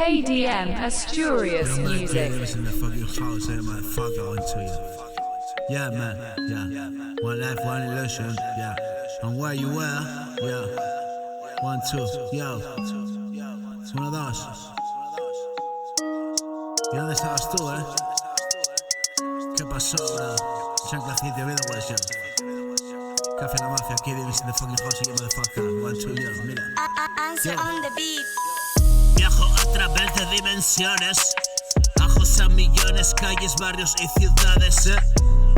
KDM Asturias Music. In the fucking house, motherfucker, onto you. Yeah, man, yeah. One life, one illusion, yeah. And where you were, yeah. 1, 2, yo. Es 1, 2. ¿Y dónde estabas tú, ¿Qué pasó, bro? Chancla City, vida, pues, yo. Café La Mafia, KDM in the fucking house, you motherfucker. 1, 2, yo, mira. Answer on the beat. Viajo a través de dimensiones, ajos a millones, calles, barrios y ciudades,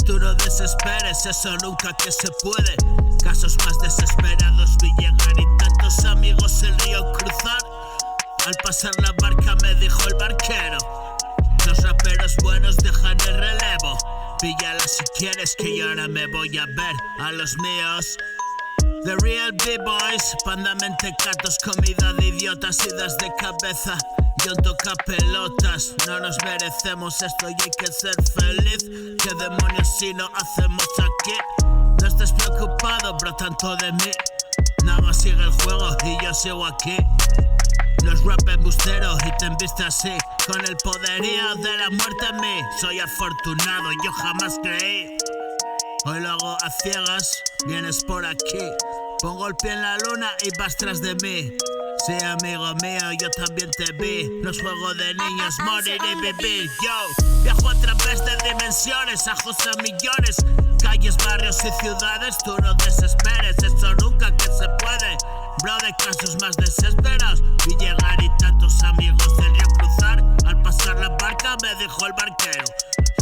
Tú no desesperes, eso nunca que se puede. Casos más desesperados vi llegar y tantos amigos el río cruzar. Al pasar la barca me dijo el barquero: los raperos buenos dejan el relevo. Píllala si quieres que yo ahora me voy a ver a los míos. The real B-boys, panda mentecatos, comida de idiotas, idas de cabeza. Yo toca pelotas, no nos merecemos esto y hay que ser feliz. ¿Qué demonios si no hacemos aquí? No estés preocupado, bro, tanto de mí. Nada más sigue el juego y yo sigo aquí. No es rap embustero y te enviste así, con el poderío de la muerte en mí. Soy afortunado, yo jamás creí. Hoy lo hago a ciegas, vienes por aquí. Pongo el pie en la luna y vas tras de mí. Sí, amigo mío, yo también te vi. No es juego de niños, morir y vivir. Yo viajo a través de dimensiones, ajos a millones, calles, barrios y ciudades. Tú no desesperes, esto nunca que se puede. Bro, de casos más desesperados vi llegar y tantos amigos del río cruzar. Al pasar la barca me dijo el barquero: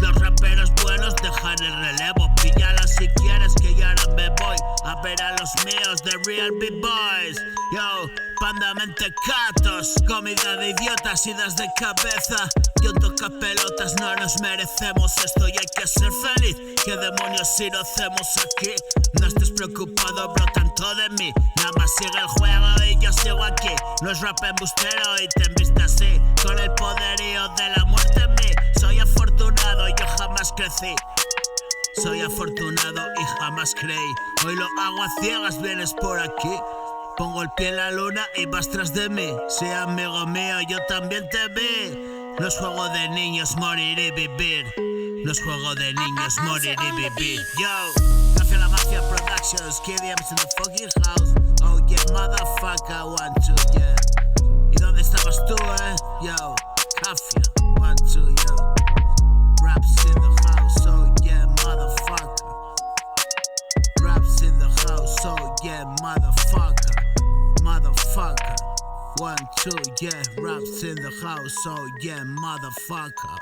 los raperos buenos dejan el relevo. Píllala si quieres que yo ahora me voy a ver a los míos, The Real B-Boys. Yo, panda mentecatos, comida de idiotas, idas de cabeza. Yo toca pelotas, no nos merecemos esto y hay que ser feliz. ¿Qué demonios si lo hacemos aquí? No estés preocupado, bro, tanto de mí. Nada más sigue el juego y yo sigo aquí. No es rap embustero y te enviste así, con el poderío de la muerte en mí. Soy afortunado, yo jamás crecí. Soy afortunado y jamás creí. Hoy lo hago a ciegas, vienes por aquí. Pongo el pie en la luna y vas tras de mí. Sí, amigo mío, yo también te vi. No es juego de niños, morir y vivir. No es juego de niños, morir y vivir. Yo, Café La Mafia Productions, KDM's in the fucking house. Oh yeah, motherfucker, 1, 2, yeah. ¿Y dónde estabas tú, Yo, Café, 1, 2, yo. Raps in the house, oh yeah, motherfucker. Raps in the house, oh yeah, motherfucker. Motherfucker. 1, 2, yeah, raps in the house, oh yeah, motherfucker.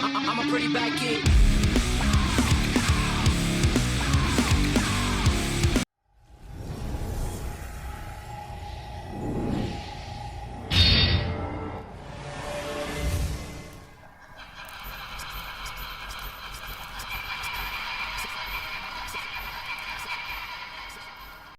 I'm a pretty bad kid.